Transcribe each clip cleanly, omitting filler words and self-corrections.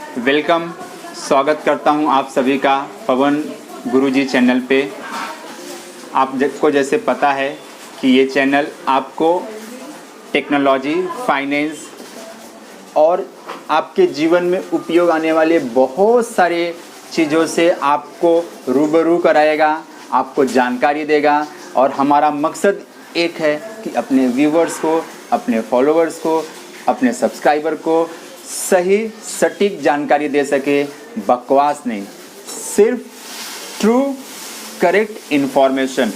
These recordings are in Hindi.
वेलकम, स्वागत करता हूं आप सभी का पवन गुरुजी चैनल पे। आपको जैसे पता है कि ये चैनल आपको टेक्नोलॉजी, फाइनेंस और आपके जीवन में उपयोग आने वाले बहुत सारे चीज़ों से आपको रूबरू कराएगा, आपको जानकारी देगा। और हमारा मकसद एक है कि अपने व्यूवर्स को, अपने फॉलोअर्स को, अपने सब्सक्राइबर को सही सटीक जानकारी दे सके। बकवास नहीं, सिर्फ ट्रू करेक्ट इन्फॉर्मेशन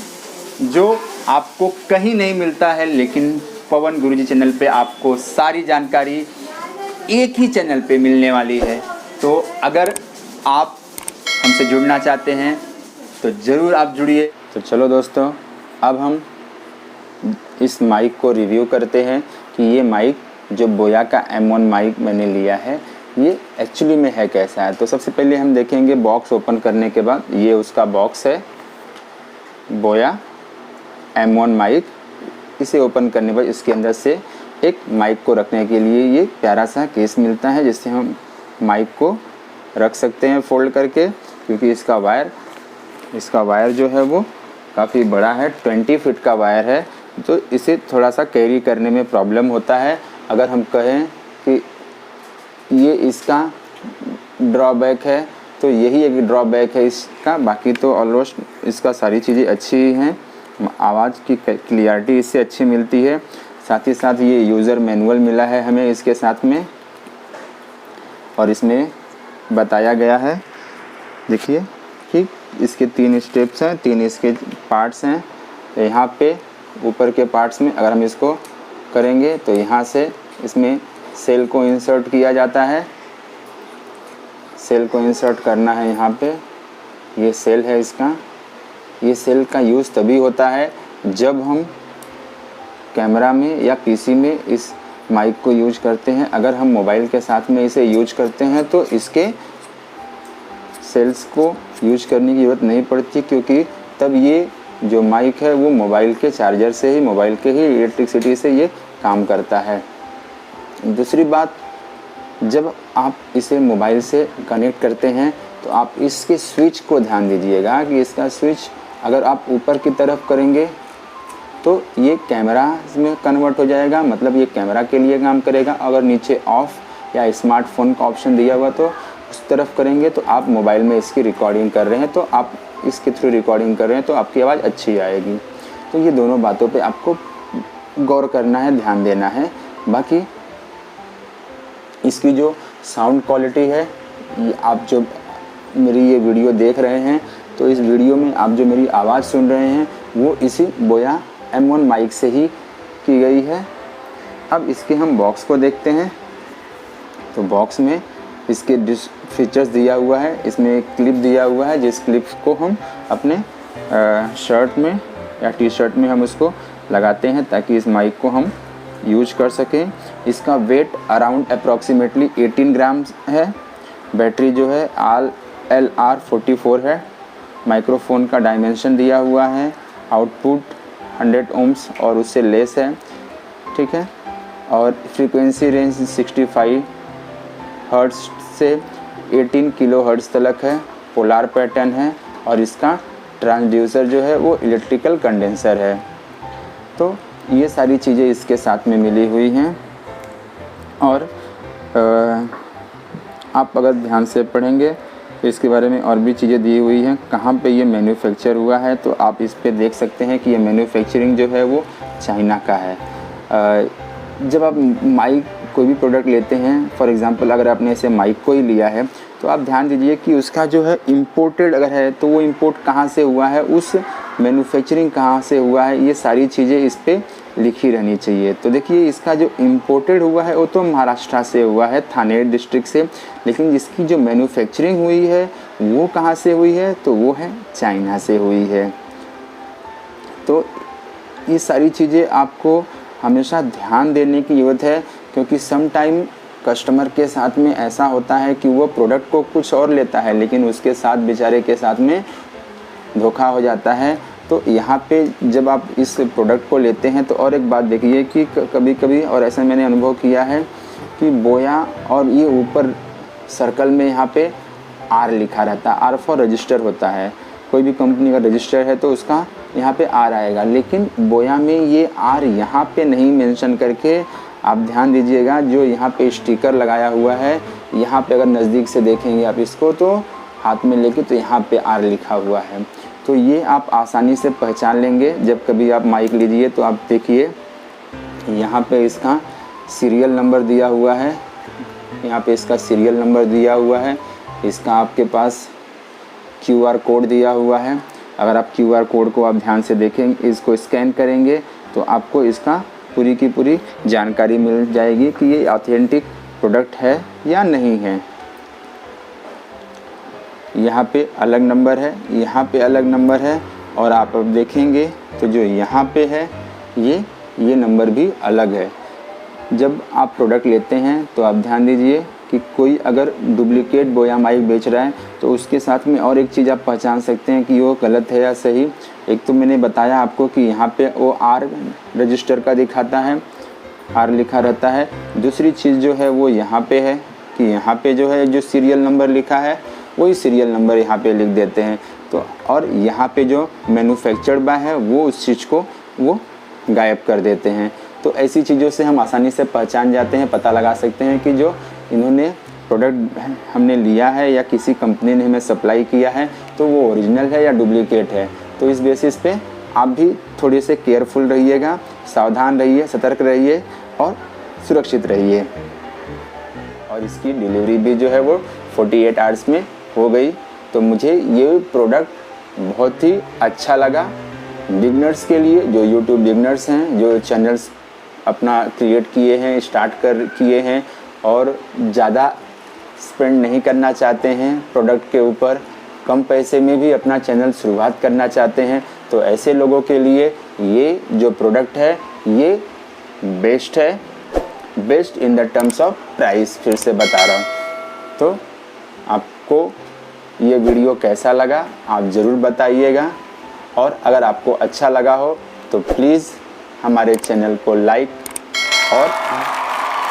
जो आपको कहीं नहीं मिलता है, लेकिन पवन गुरुजी चैनल पे आपको सारी जानकारी एक ही चैनल पे मिलने वाली है। तो अगर आप हमसे जुड़ना चाहते हैं तो ज़रूर आप जुड़िए। तो चलो दोस्तों, अब हम इस माइक को रिव्यू करते हैं कि ये माइक जो बोया का M1 माइक मैंने लिया है ये एक्चुअली में है कैसा है। तो सबसे पहले हम देखेंगे बॉक्स ओपन करने के बाद, ये उसका बॉक्स है बोया M1 माइक। इसे ओपन करने पर इसके अंदर से एक माइक को रखने के लिए ये प्यारा सा केस मिलता है, जिससे हम माइक को रख सकते हैं फोल्ड करके। क्योंकि इसका वायर जो है वो काफ़ी बड़ा है, 20 फीट का वायर है, तो इसे थोड़ा सा कैरी करने में प्रॉब्लम होता है। अगर हम कहें कि ये इसका ड्रॉबैक है तो यही एक ड्रॉबैक है इसका, बाकी तो ऑलमोस्ट इसका सारी चीज़ें अच्छी ही हैं। आवाज़ की क्लियरिटी इससे अच्छी मिलती है। साथ ही साथ ये यूज़र मैनुअल मिला है हमें इसके साथ में, और इसमें बताया गया है, देखिए कि इसके 3 स्टेप्स हैं, 3 इसके पार्ट्स हैं। यहाँ पे ऊपर के पार्ट्स में अगर हम इसको करेंगे तो यहाँ से इसमें सेल को इंसर्ट किया जाता है। सेल को इंसर्ट करना है यहाँ पे, ये सेल है इसका। ये सेल का यूज़ तभी होता है जब हम कैमरा में या पीसी में इस माइक को यूज करते हैं। अगर हम मोबाइल के साथ में इसे यूज करते हैं तो इसके सेल्स को यूज करने की ज़रूरत नहीं पड़ती, क्योंकि तब ये जो माइक है वो मोबाइल के चार्जर से ही, मोबाइल के ही इलेक्ट्रिसिटी से ये काम करता है। दूसरी बात, जब आप इसे मोबाइल से कनेक्ट करते हैं तो आप इसके स्विच को ध्यान दीजिएगा कि इसका स्विच अगर आप ऊपर की तरफ करेंगे तो ये कैमरा में कन्वर्ट हो जाएगा, मतलब ये कैमरा के लिए काम करेगा। अगर नीचे ऑफ या स्मार्टफोन का ऑप्शन दिया हुआ तो उस तरफ करेंगे तो आप मोबाइल में इसकी रिकॉर्डिंग कर रहे हैं, तो आप इसके थ्रू रिकॉर्डिंग कर रहे हैं तो आपकी आवाज़ अच्छी आएगी। तो ये दोनों बातों पे आपको गौर करना है, ध्यान देना है। बाकी इसकी जो साउंड क्वालिटी है, ये आप जो मेरी ये वीडियो देख रहे हैं तो इस वीडियो में आप जो मेरी आवाज़ सुन रहे हैं वो इसी बोया M1 माइक से ही की गई है। अब इसके हम बॉक्स को देखते हैं। तो बॉक्स में इसके फीचर्स दिया हुआ है, इसमें एक क्लिप दिया हुआ है, जिस क्लिप को हम अपने शर्ट में या टी शर्ट में हम उसको लगाते हैं ताकि इस माइक को हम यूज कर सकें। इसका वेट अराउंड अप्रॉक्सीमेटली 18 ग्राम है। बैटरी जो है LR44 है। माइक्रोफोन का डायमेंशन दिया हुआ है, आउटपुट 100 ओम्स और उससे लेस है, ठीक है। और फ्रीक्वेंसी रेंज 65 हर्ट्ज से 18 किलो हर्ट्ज तक है। पोलार पैटर्न है और इसका ट्रांसड्यूसर जो है वो इलेक्ट्रिकल कंडेंसर है। तो ये सारी चीज़ें इसके साथ में मिली हुई हैं। और आप अगर ध्यान से पढ़ेंगे तो इसके बारे में और भी चीज़ें दी हुई हैं, कहाँ पे ये मैन्युफैक्चर हुआ है। तो आप इस पे देख सकते हैं कि ये मैन्युफैक्चरिंग जो है वो चाइना का है। जब आप माइक कोई भी प्रोडक्ट लेते हैं, फॉर एग्ज़ाम्पल अगर आपने ऐसे माइक को ही लिया है तो आप ध्यान दीजिए कि उसका जो है इम्पोर्टेड अगर है तो वो इम्पोर्ट कहाँ से हुआ है, उस मैन्युफैक्चरिंग कहाँ से हुआ है, ये सारी चीज़ें इस पर लिखी रहनी चाहिए। तो देखिए इसका जो इम्पोर्टेड हुआ है वो तो महाराष्ट्र से हुआ है, थाने डिस्ट्रिक्ट से, लेकिन जिसकी जो मैन्युफैक्चरिंग हुई है वो कहाँ से हुई है, तो वो है चाइना से हुई है। तो ये सारी चीज़ें आपको हमेशा ध्यान देने की ज़रूरत है, क्योंकि सम टाइम कस्टमर के साथ में ऐसा होता है कि वो प्रोडक्ट को कुछ और लेता है लेकिन उसके साथ बेचारे के साथ में धोखा हो जाता है। तो यहाँ पे जब आप इस प्रोडक्ट को लेते हैं तो और एक बात देखिए कि कभी कभी, और ऐसा मैंने अनुभव किया है कि बोया और ये ऊपर सर्कल में यहाँ पे आर लिखा रहता है, आर फॉर रजिस्टर होता है। कोई भी कंपनी का रजिस्टर है तो उसका यहाँ पे आर आएगा, लेकिन बोया में ये आर यहाँ पे नहीं मेंशन करके, आप ध्यान दीजिएगा, जो यहाँ पे स्टिकर लगाया हुआ है, यहाँ पे अगर नज़दीक से देखेंगे आप इसको तो हाथ में लेके, तो यहाँ पे आर लिखा हुआ है। तो ये आप आसानी से पहचान लेंगे। जब कभी आप माइक लीजिए तो आप देखिए यहाँ पे इसका सीरियल नंबर दिया हुआ है, यहाँ पे इसका सीरियल नंबर दिया हुआ है, इसका आपके पास QR कोड दिया हुआ है। अगर आप QR कोड को आप ध्यान से देखेंगे, इसको स्कैन करेंगे तो आपको इसका पूरी की पूरी जानकारी मिल जाएगी कि ये ऑथेंटिक प्रोडक्ट है या नहीं है। यहाँ पे अलग नंबर है, यहाँ पे अलग नंबर है, और आप अब देखेंगे तो जो यहाँ पे है ये नंबर भी अलग है। जब आप प्रोडक्ट लेते हैं तो आप ध्यान दीजिए कि कोई अगर डुप्लीकेट बोया माइक बेच रहा है तो उसके साथ में और एक चीज़ आप पहचान सकते हैं कि वो गलत है या सही। एक तो मैंने बताया आपको कि यहाँ पे वो आर रजिस्टर का दिखाता है, आर लिखा रहता है। दूसरी चीज़ जो है वो यहाँ पे है कि यहाँ पे जो है जो सीरियल नंबर लिखा है वही सीरियल नंबर यहाँ पे लिख देते हैं। तो और यहाँ पे जो मैन्युफैक्चर्ड बाय है वो उस चीज़ को वो गायब कर देते हैं। तो ऐसी चीज़ों से हम आसानी से पहचान जाते हैं, पता लगा सकते हैं कि जो इन्होंने प्रोडक्ट हमने लिया है या किसी कंपनी ने हमें सप्लाई किया है तो वो ओरिजिनल है या डुप्लीकेट है। तो इस बेसिस पे आप भी थोड़े से केयरफुल रहिएगा, सावधान रहिए, सतर्क रहिए और सुरक्षित रहिए। और इसकी डिलीवरी भी जो है वो 48 आवर्स में हो गई। तो मुझे ये प्रोडक्ट बहुत ही अच्छा लगा। बिगनर्स के लिए, जो यूट्यूब बिगनर्स हैं, जो चैनल्स अपना क्रिएट किए हैं, स्टार्ट किए हैं और ज़्यादा स्पेंड नहीं करना चाहते हैं प्रोडक्ट के ऊपर, कम पैसे में भी अपना चैनल शुरुआत करना चाहते हैं, तो ऐसे लोगों के लिए ये जो प्रोडक्ट है ये बेस्ट है, best in the terms of price. फिर से बता रहा हूँ। तो आपको ये वीडियो कैसा लगा आप ज़रूर बताइएगा, और अगर आपको अच्छा लगा हो तो प्लीज़ हमारे चैनल को लाइक और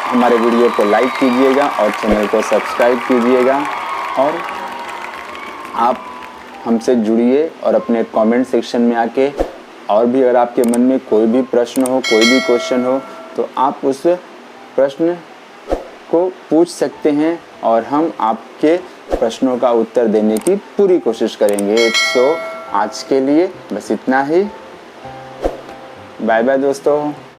हमारे वीडियो को लाइक कीजिएगा और चैनल को सब्सक्राइब कीजिएगा। और आप हमसे जुड़िए और अपने कमेंट सेक्शन में आके, और भी अगर आपके मन में कोई भी प्रश्न हो, कोई भी क्वेश्चन हो, तो आप उस प्रश्न को पूछ सकते हैं और हम आपके प्रश्नों का उत्तर देने की पूरी कोशिश करेंगे। तो आज के लिए बस इतना ही। बाय बाय दोस्तों।